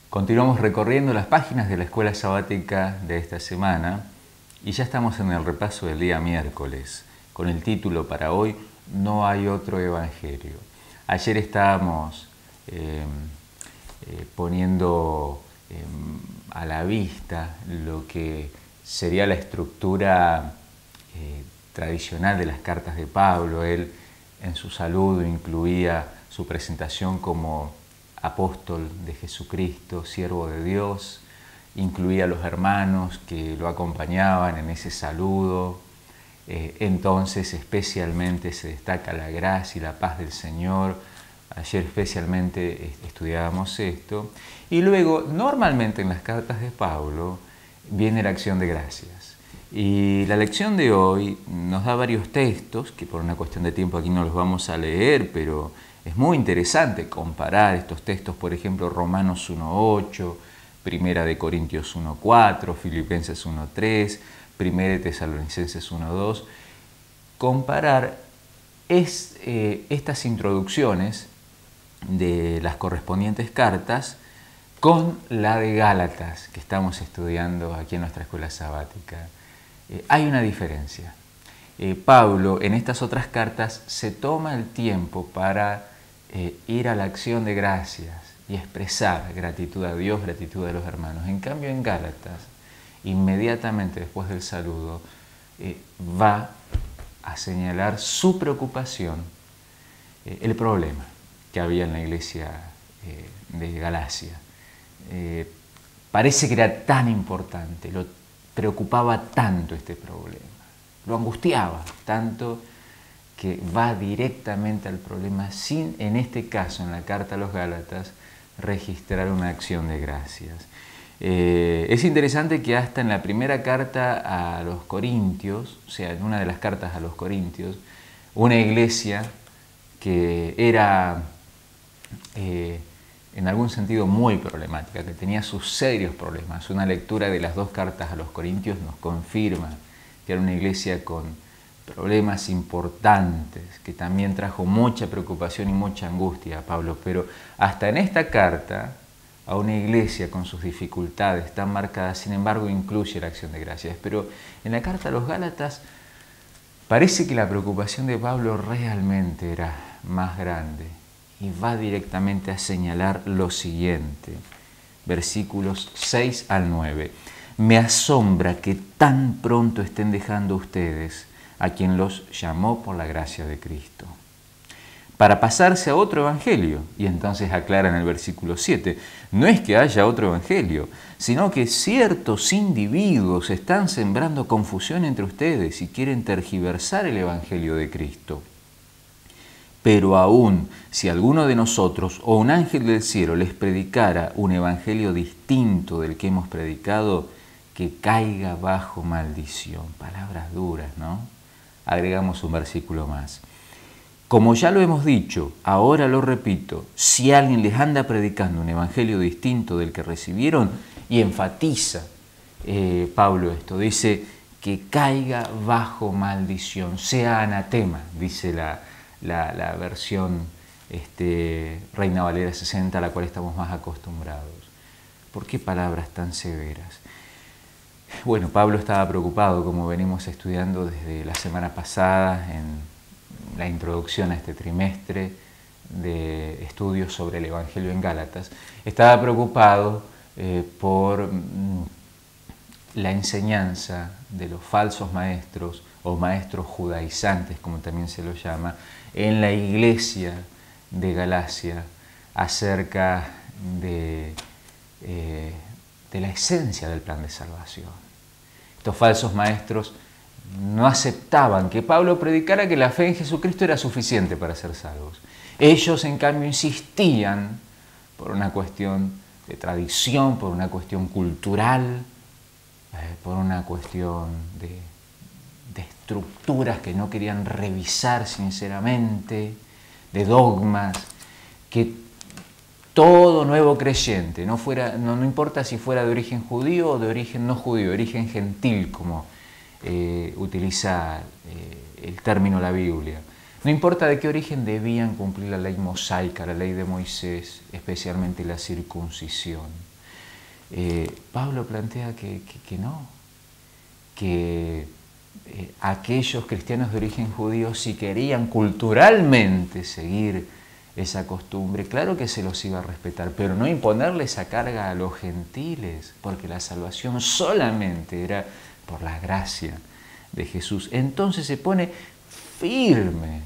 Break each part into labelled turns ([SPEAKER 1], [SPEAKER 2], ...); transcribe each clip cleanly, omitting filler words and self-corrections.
[SPEAKER 1] Continuamos recorriendo las páginas de la escuela sabática de esta semana y ya estamos en el repaso del día miércoles, con el título para hoy, No hay otro evangelio. Ayer estábamos poniendo a la vista lo que sería la estructura tradicional de las cartas de Pablo. Él en su saludo incluía su presentación como apóstol de Jesucristo, siervo de Dios, incluía a los hermanos que lo acompañaban en ese saludo. Entonces especialmente se destaca la gracia y la paz del Señor. Ayer especialmente estudiábamos esto. Y luego, normalmente en las cartas de Pablo, viene la acción de gracias. Y la lección de hoy nos da varios textos, que por una cuestión de tiempo aquí no los vamos a leer, pero es muy interesante comparar estos textos, por ejemplo, Romanos 1.8, Primera de Corintios 1.4, Filipenses 1.3, Primera de Tesalonicenses 1.2, comparar estas introducciones de las correspondientes cartas con la de Gálatas, que estamos estudiando aquí en nuestra escuela sabática. Hay una diferencia. Pablo en estas otras cartas se toma el tiempo para ir a la acción de gracias y expresar gratitud a Dios, gratitud a los hermanos. En cambio en Gálatas, inmediatamente después del saludo, va a señalar su preocupación, el problema que había en la iglesia de Galacia. Parece que era tan importante, lo preocupaba tanto este problema, lo angustiaba tanto que va directamente al problema sin, en este caso, en la carta a los Gálatas, registrar una acción de gracias. Es interesante que hasta en la primera carta a los Corintios, o sea, en una de las cartas a los Corintios, una iglesia que era en algún sentido muy problemática, que tenía sus serios problemas. Una lectura de las dos cartas a los Corintios nos confirma que era una iglesia con problemas importantes, que también trajo mucha preocupación y mucha angustia a Pablo. Pero hasta en esta carta, a una iglesia con sus dificultades tan marcadas, sin embargo, incluye la acción de gracias. Pero en la carta a los Gálatas, parece que la preocupación de Pablo realmente era más grande y va directamente a señalar lo siguiente, versículos 6 al 9. Me asombra que tan pronto estén dejando ustedes a quien los llamó por la gracia de Cristo, para pasarse a otro evangelio. Y entonces aclara en el versículo 7, no es que haya otro evangelio, sino que ciertos individuos están sembrando confusión entre ustedes y quieren tergiversar el evangelio de Cristo. Pero aún si alguno de nosotros o un ángel del cielo les predicara un evangelio distinto del que hemos predicado, que caiga bajo maldición. Palabras duras, ¿no? Agregamos un versículo más. Como ya lo hemos dicho, ahora lo repito, si alguien les anda predicando un evangelio distinto del que recibieron, y enfatiza Pablo esto, dice que caiga bajo maldición, sea anatema, dice la versión Reina Valera 60, a la cual estamos más acostumbrados. ¿Por qué palabras tan severas? Bueno, Pablo estaba preocupado, como venimos estudiando desde la semana pasada en la introducción a este trimestre de estudios sobre el Evangelio en Gálatas. Estaba preocupado por la enseñanza de los falsos maestros o maestros judaizantes, como también se los llama, en la iglesia de Galacia acerca de la esencia del plan de salvación. Estos falsos maestros no aceptaban que Pablo predicara que la fe en Jesucristo era suficiente para ser salvos. Ellos, en cambio, insistían por una cuestión de tradición, por una cuestión cultural, por una cuestión de estructuras que no querían revisar sinceramente, de dogmas, que todo nuevo creyente, no importa si fuera de origen judío o de origen no judío, de origen gentil, como utiliza el término la Biblia, no importa de qué origen, debían cumplir la ley mosaica, la ley de Moisés, especialmente la circuncisión. Pablo plantea que no, que aquellos cristianos de origen judío, si querían culturalmente seguir esa costumbre, claro que se los iba a respetar, pero no imponerle esa carga a los gentiles, porque la salvación solamente era por la gracia de Jesús. Entonces se pone firme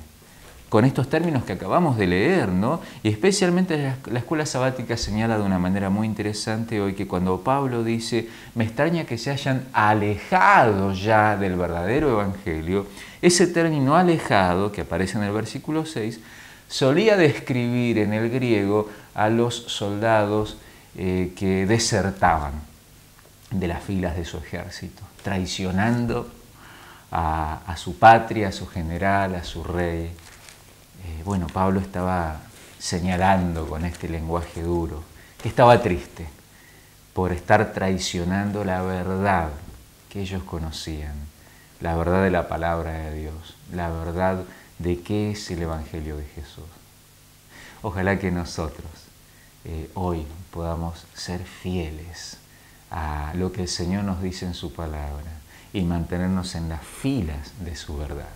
[SPEAKER 1] con estos términos que acabamos de leer, ¿no? Y especialmente la escuela sabática señala de una manera muy interesante hoy que cuando Pablo dice, me extraña que se hayan alejado ya del verdadero evangelio, ese término alejado que aparece en el versículo 6, solía describir en el griego a los soldados que desertaban de las filas de su ejército, traicionando a su patria, a su general, a su rey. Bueno, Pablo estaba señalando con este lenguaje duro que estaba triste por estar traicionando la verdad que ellos conocían, la verdad de la palabra de Dios, la verdad de qué es el Evangelio de Jesús. Ojalá que nosotros hoy podamos ser fieles a lo que el Señor nos dice en su palabra y mantenernos en las filas de su verdad.